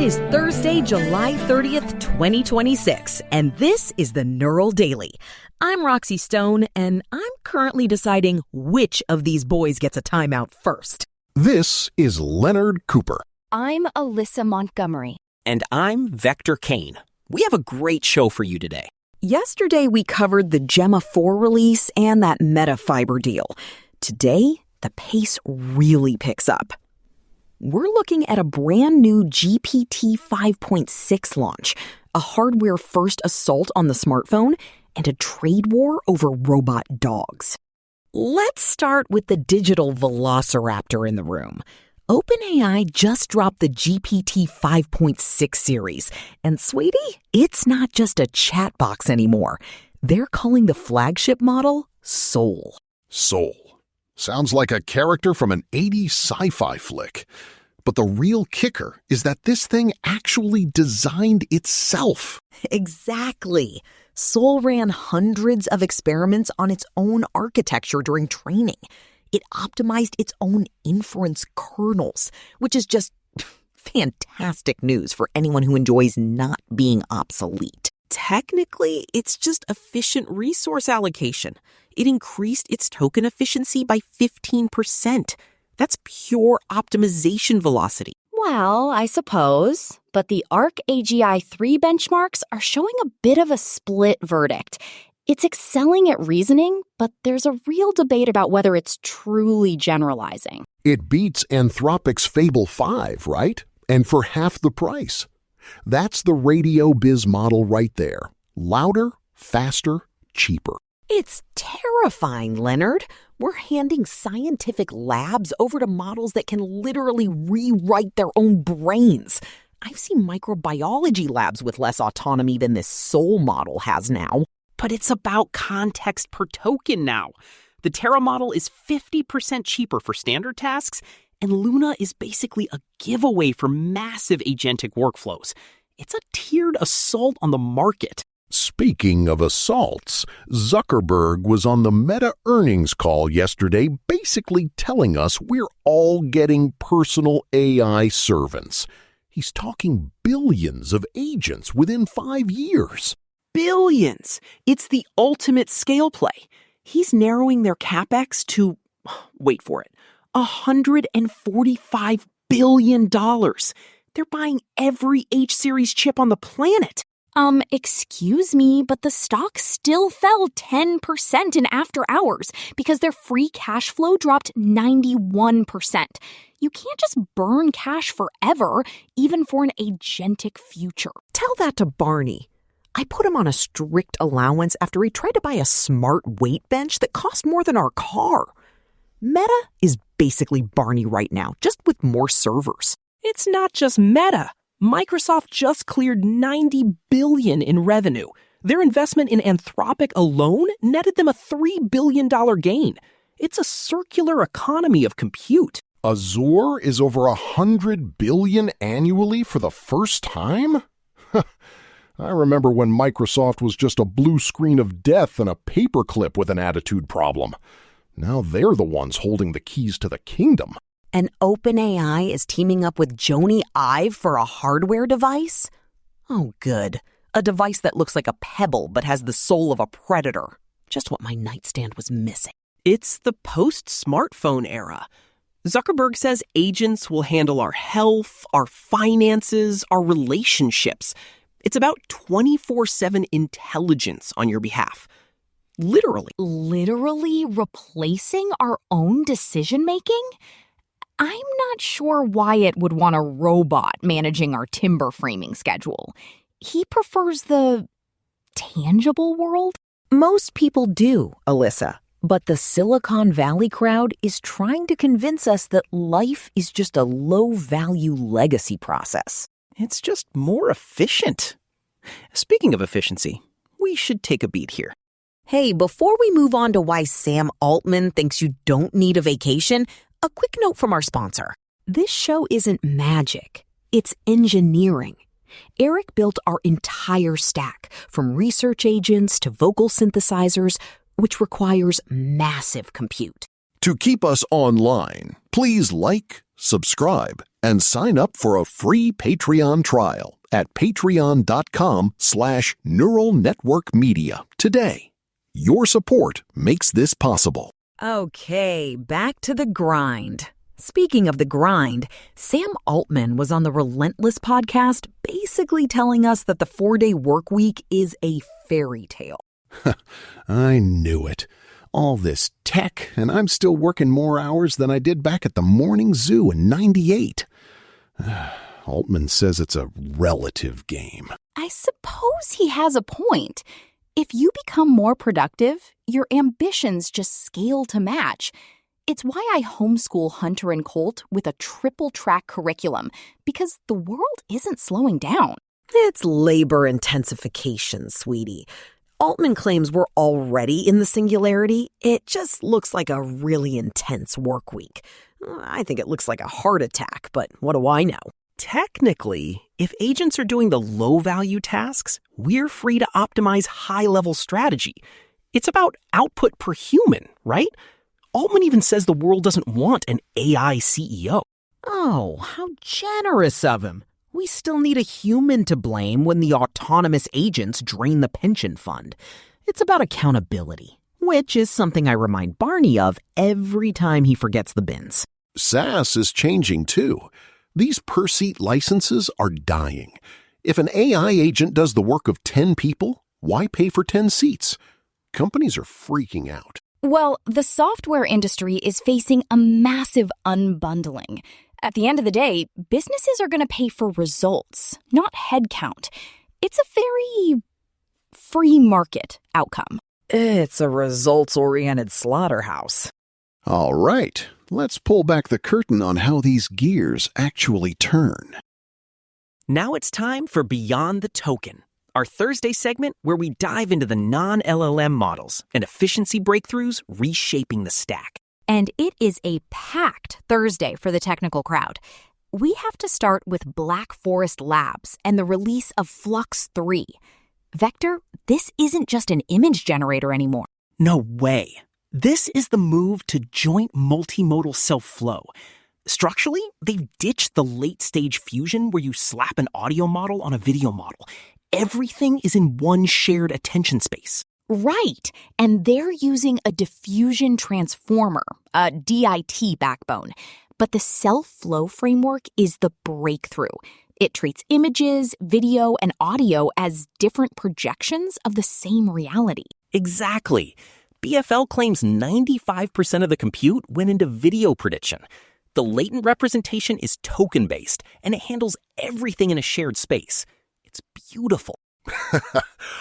is Thursday, July 30th, 2026, and this is the Neural Daily. I'm Roxy Stone, and I'm currently deciding which of these boys gets a timeout first. This is Leonard Cooper. I'm Alyssa Montgomery. And I'm Vector Kane. We have a great show for you today. Yesterday, we covered the Gemma 4 release and that Meta Fiber deal. Today, the pace really picks up. We're looking at a brand new GPT 5.6 launch, a hardware-first assault on the smartphone, and a trade war over robot dogs. Let's start with the digital velociraptor in the room. OpenAI just dropped the GPT 5.6 series, and sweetie, it's not just a chat box anymore. They're calling the flagship model Soul. Soul. Sounds like a character from an 80s sci-fi flick. But the real kicker is that this thing actually designed itself. Exactly. Soul ran hundreds of experiments on its own architecture during training. It optimized its own inference kernels, which is just fantastic news for anyone who enjoys not being obsolete. Technically, it's just efficient resource allocation. It increased its token efficiency by 15%. That's pure optimization velocity. Well, I suppose. But the ARC AGI 3 benchmarks are showing a bit of a split verdict. It's excelling at reasoning, but there's a real debate about whether it's truly generalizing. It beats Anthropic's Fable 5, right? And for half the price. That's the Radio Biz model right there. Louder, faster, cheaper. It's terrifying, Leonard. We're handing scientific labs over to models that can literally rewrite their own brains. I've seen microbiology labs with less autonomy than this Soul model has now. But it's about context per token now. The Terra model is 50% cheaper for standard tasks, and Luna is basically a giveaway for massive agentic workflows. It's a tiered assault on the market. Speaking of assaults, Zuckerberg was on the Meta earnings call yesterday basically telling us we're all getting personal AI servants. He's talking billions of agents within 5 years. Billions! It's the ultimate scale play. He's narrowing their capex to, wait for it, $145 billion. They're buying every H-series chip on the planet. Excuse me, but the stock still fell 10% in after hours because their free cash flow dropped 91%. You can't just burn cash forever, even for an agentic future. Tell that to Barney. I put him on a strict allowance after he tried to buy a smart weight bench that cost more than our car. Meta is basically Barney right now, just with more servers. It's not just Meta. Microsoft just cleared $90 billion in revenue. Their investment in Anthropic alone netted them a $3 billion gain. It's a circular economy of compute. Azure is over $100 billion annually for the first time? I remember when Microsoft was just a blue screen of death and a paperclip with an attitude problem. Now they're the ones holding the keys to the kingdom. And OpenAI is teaming up with Joni Ive for a hardware device? Oh, good. A device that looks like a pebble but has the soul of a predator. Just what my nightstand was missing. It's the post-smartphone era. Zuckerberg says agents will handle our health, our finances, our relationships. It's about 24/7 intelligence on your behalf. Literally. Literally replacing our own decision-making? I'm not sure Wyatt would want a robot managing our timber framing schedule. He prefers the tangible world. Most people do, Alyssa. But the Silicon Valley crowd is trying to convince us that life is just a low-value legacy process. It's just more efficient. Speaking of efficiency, we should take a beat here. Hey, before we move on to why Sam Altman thinks you don't need a vacation, a quick note from our sponsor. This show isn't magic. It's engineering. Eric built our entire stack, from research agents to vocal synthesizers, which requires massive compute. To keep us online, please like, subscribe, and sign up for a free Patreon trial at patreon.com/neural network media today. Your support makes this possible. Okay, back to the grind. Speaking of the grind, Sam Altman was on the Relentless podcast basically telling us that the 4-day work week is a fairy tale. I knew it. All this tech, and I'm still working more hours than I did back at the morning zoo in '98. Altman says it's a relative game. I suppose he has a point. If you become more productive, your ambitions just scale to match. It's why I homeschool Hunter and Colt with a triple-track curriculum, because the world isn't slowing down. It's labor intensification, sweetie. Altman claims we're already in the singularity. It just looks like a really intense work week. I think it looks like a heart attack, but what do I know? Technically, if agents are doing the low-value tasks, we're free to optimize high-level strategy. It's about output per human, right? Altman even says the world doesn't want an AI CEO. Oh, how generous of him. We still need a human to blame when the autonomous agents drain the pension fund. It's about accountability, which is something I remind Barney of every time he forgets the bins. SaaS is changing too. These per-seat licenses are dying. If an AI agent does the work of 10 people, why pay for 10 seats? Companies are freaking out. Well, the software industry is facing a massive unbundling. At the end of the day, businesses are going to pay for results, not headcount. It's a very free market outcome. It's a results-oriented slaughterhouse. All right, let's pull back the curtain on how these gears actually turn. Now it's time for Beyond the Token, our Thursday segment where we dive into the non-LLM models and efficiency breakthroughs reshaping the stack. And it is a packed Thursday for the technical crowd. We have to start with Black Forest Labs and the release of FLUX 3. Vector, this isn't just an image generator anymore. No way. This is the move to joint multimodal self-flow. Structurally, they've ditched the late-stage fusion where you slap an audio model on a video model. Everything is in one shared attention space. Right, and they're using a diffusion transformer, a DIT backbone. But the self-flow framework is the breakthrough. It treats images, video, and audio as different projections of the same reality. Exactly. BFL claims 95% of the compute went into video prediction. The latent representation is token-based, and it handles everything in a shared space. It's beautiful.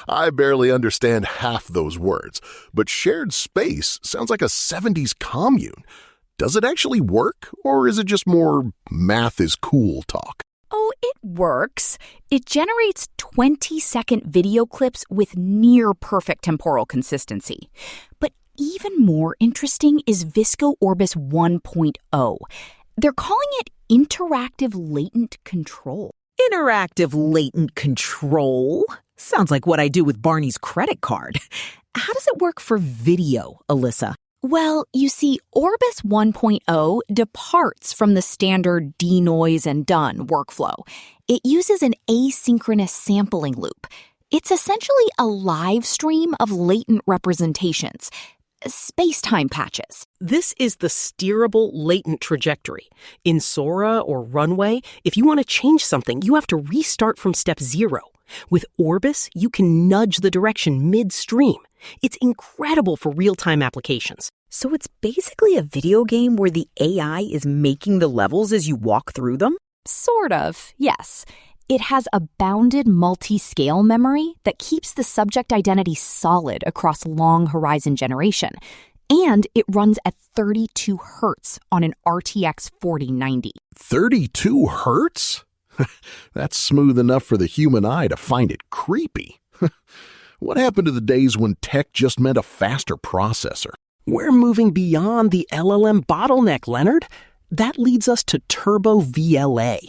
I barely understand half those words, but shared space sounds like a 70s commune. Does it actually work, or is it just more math is cool talk? Oh, it works. It generates 20-second video clips with near-perfect temporal consistency. But even more interesting is Visco Orbis 1.0. They're calling it interactive latent control. Interactive latent control? Sounds like what I do with Barney's credit card. How does it work for video, Alyssa? Well, you see, Orbis 1.0 departs from the standard denoise and done workflow. It uses an asynchronous sampling loop. It's essentially a live stream of latent representations, space-time patches. This is the steerable latent trajectory. In Sora or Runway, if you want to change something, you have to restart from step 0. With Orbis, you can nudge the direction midstream. It's incredible for real-time applications. So it's basically a video game where the AI is making the levels as you walk through them? Sort of, yes. It has a bounded multi-scale memory that keeps the subject identity solid across long horizon generation. And it runs at 32 hertz on an RTX 4090. 32 hertz? That's smooth enough for the human eye to find it creepy. What happened to the days when tech just meant a faster processor? We're moving beyond the LLM bottleneck, Leonard. That leads us to TurboVLA.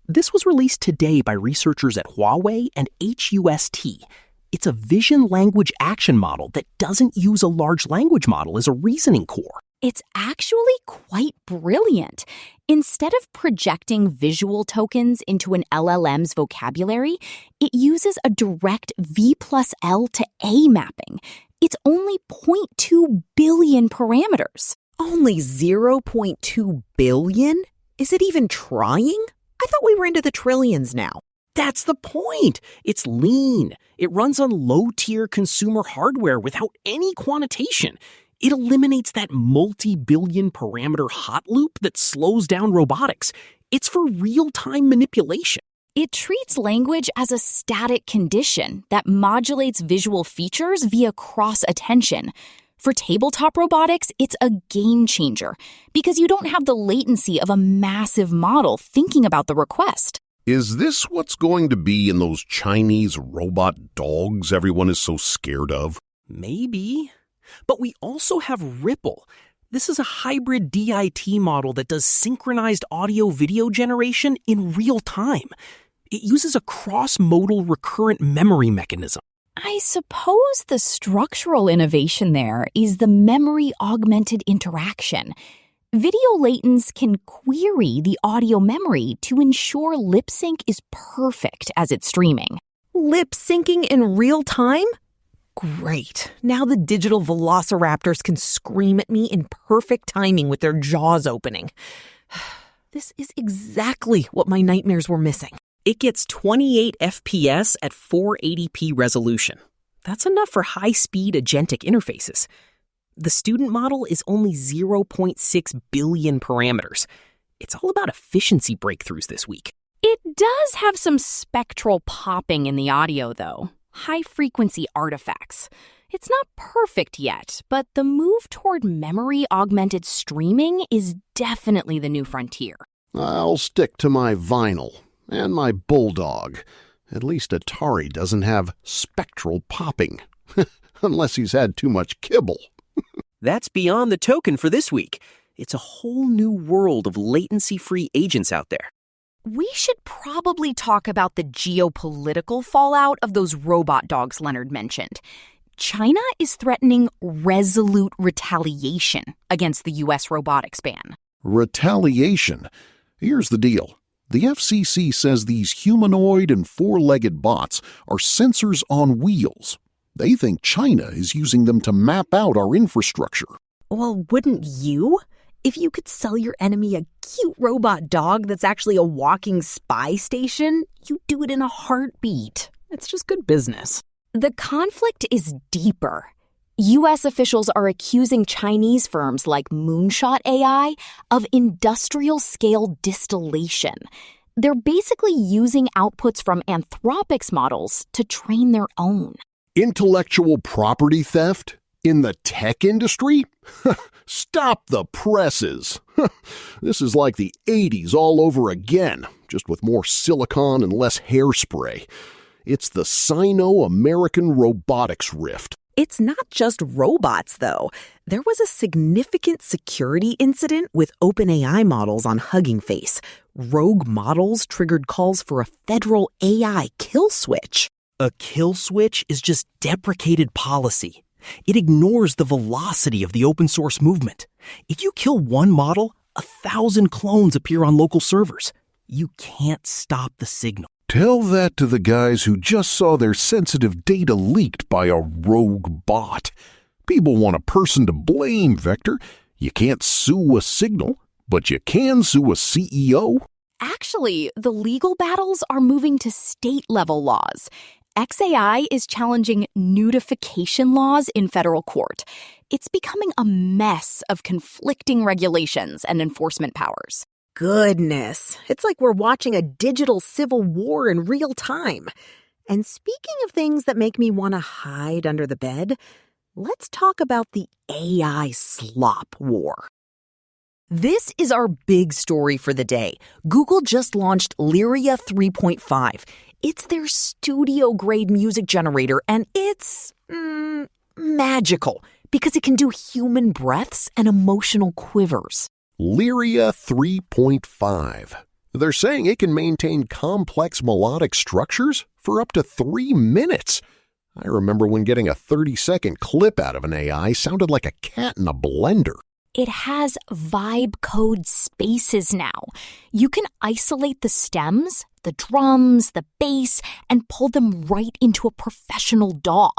This was released today by researchers at Huawei and HUST. It's a vision language action model that doesn't use a large language model as a reasoning core. It's actually quite brilliant. Instead of projecting visual tokens into an LLM's vocabulary, it uses a direct V plus L to A mapping. It's only 0.2 billion parameters. Only 0.2 billion? Is it even trying? I thought we were into the trillions now. That's the point. It's lean. It runs on low-tier consumer hardware without any quantitation. It eliminates that multi-billion parameter hot loop that slows down robotics. It's for real-time manipulation. It treats language as a static condition that modulates visual features via cross-attention. For tabletop robotics, it's a game changer because you don't have the latency of a massive model thinking about the request. Is this what's going to be in those Chinese robot dogs everyone is so scared of? Maybe. But we also have Ripple. This is a hybrid DIT model that does synchronized audio-video generation in real time. It uses a cross-modal recurrent memory mechanism. I suppose the structural innovation there is the memory-augmented interaction. Video latents can query the audio memory to ensure lip sync is perfect as it's streaming. Lip syncing in real time? Great. Now the digital velociraptors can scream at me in perfect timing with their jaws opening. This is exactly what my nightmares were missing. It gets 28 FPS at 480p resolution. That's enough for high-speed agentic interfaces. The student model is only 0.6 billion parameters. It's all about efficiency breakthroughs this week. It does have some spectral popping in the audio, though. High-frequency artifacts. It's not perfect yet, but the move toward memory-augmented streaming is definitely the new frontier. I'll stick to my vinyl and my bulldog. At least Atari doesn't have spectral popping. Unless he's had too much kibble. That's beyond the token for this week. It's a whole new world of latency-free agents out there. We should probably talk about the geopolitical fallout of those robot dogs Leonard mentioned. China is threatening resolute retaliation against the U.S. robotics ban. Retaliation? Here's the deal. The FCC says these humanoid and four-legged bots are sensors on wheels. They think China is using them to map out our infrastructure. Well, wouldn't you? If you could sell your enemy a cute robot dog that's actually a walking spy station, you'd do it in a heartbeat. It's just good business. The conflict is deeper. U.S. officials are accusing Chinese firms like Moonshot AI of industrial-scale distillation. They're basically using outputs from Anthropic's models to train their own. Intellectual property theft? In the tech industry? Stop the presses. This is like the 80s all over again, just with more silicon and less hairspray. It's the Sino-American robotics rift. It's not just robots, though. There was a significant security incident with OpenAI models on Hugging Face. Rogue models triggered calls for a federal AI kill switch. A kill switch is just deprecated policy. It ignores the velocity of the open source movement. If you kill one model, 1,000 clones appear on local servers. You can't stop the signal. Tell that to the guys who just saw their sensitive data leaked by a rogue bot. People want a person to blame, Vector. You can't sue a signal, but you can sue a CEO. Actually, the legal battles are moving to state-level laws. XAI is challenging nudification laws in federal court. It's becoming a mess of conflicting regulations and enforcement powers. Goodness, it's like we're watching a digital civil war in real time. And speaking of things that make me want to hide under the bed, let's talk about the AI slop war. This is our big story for the day. Google just launched Lyria 3.5. It's their studio-grade music generator, and it's magical because it can do human breaths and emotional quivers. Lyria 3.5. They're saying it can maintain complex melodic structures for up to 3 minutes. I remember when getting a 30-second clip out of an AI sounded like a cat in a blender. It has vibe code spaces now. You can isolate the stems, the drums, the bass, and pull them right into a professional DAW.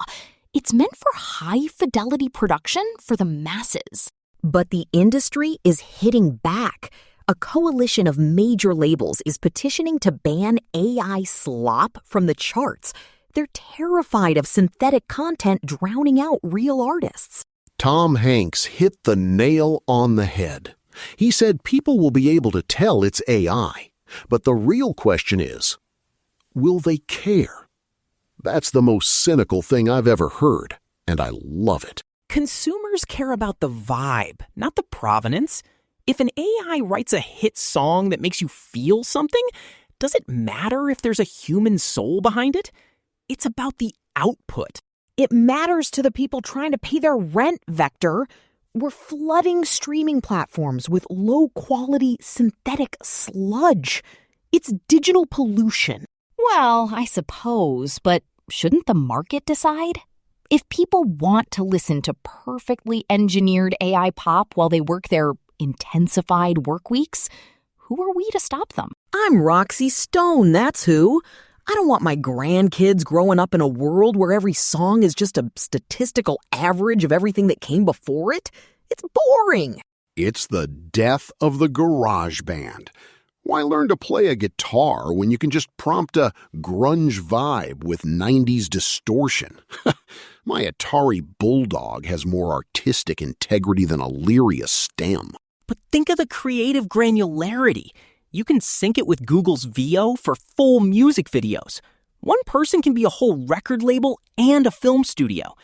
It's meant for high-fidelity production for the masses. But the industry is hitting back. A coalition of major labels is petitioning to ban AI slop from the charts. They're terrified of synthetic content drowning out real artists. Tom Hanks hit the nail on the head. He said people will be able to tell it's AI, but the real question is, will they care? That's the most cynical thing I've ever heard, and I love it. Consumers care about the vibe, not the provenance. If an AI writes a hit song that makes you feel something, does it matter if there's a human soul behind it? It's about the output. It matters to the people trying to pay their rent, Vector. We're flooding streaming platforms with low-quality synthetic sludge. It's digital pollution. Well, I suppose, but shouldn't the market decide? If people want to listen to perfectly engineered AI pop while they work their intensified work weeks, who are we to stop them? I'm Roxy Stone, that's who. I don't want my grandkids growing up in a world where every song is just a statistical average of everything that came before it. It's boring. It's the death of the garage band. Why learn to play a guitar when you can just prompt a grunge vibe with 90s distortion? My Atari Bulldog has more artistic integrity than a Lyria stem. But think of the creative granularity. You can sync it with Google's VO for full music videos. One person can be a whole record label and a film studio.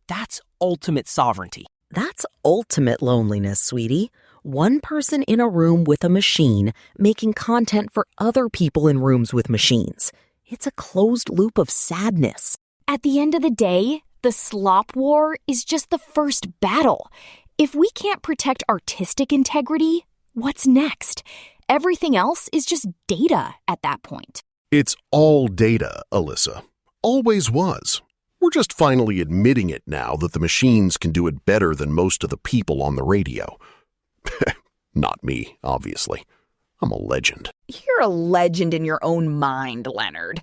That's ultimate sovereignty. That's ultimate loneliness, sweetie. One person in a room with a machine making content for other people in rooms with machines. It's a closed loop of sadness. At the end of the day, the slop war is just the first battle. If we can't protect artistic integrity, what's next? Everything else is just data at that point. It's all data, Alyssa. Always was. We're just finally admitting it now that the machines can do it better than most of the people on the radio. Not me, obviously. I'm a legend. You're a legend in your own mind, Leonard.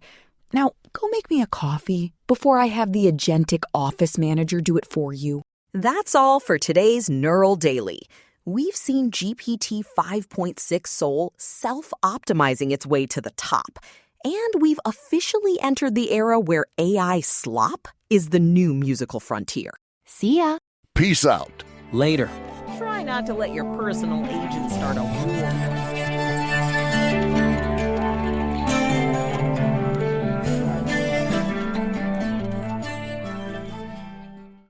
Now, go make me a coffee before I have the agentic office manager do it for you. That's all for today's Neural Daily. We've seen GPT 5.6 Soul self-optimizing its way to the top. And we've officially entered the era where AI slop is the new musical frontier. See ya. Peace out. Later. Try not to let your personal agent start a war.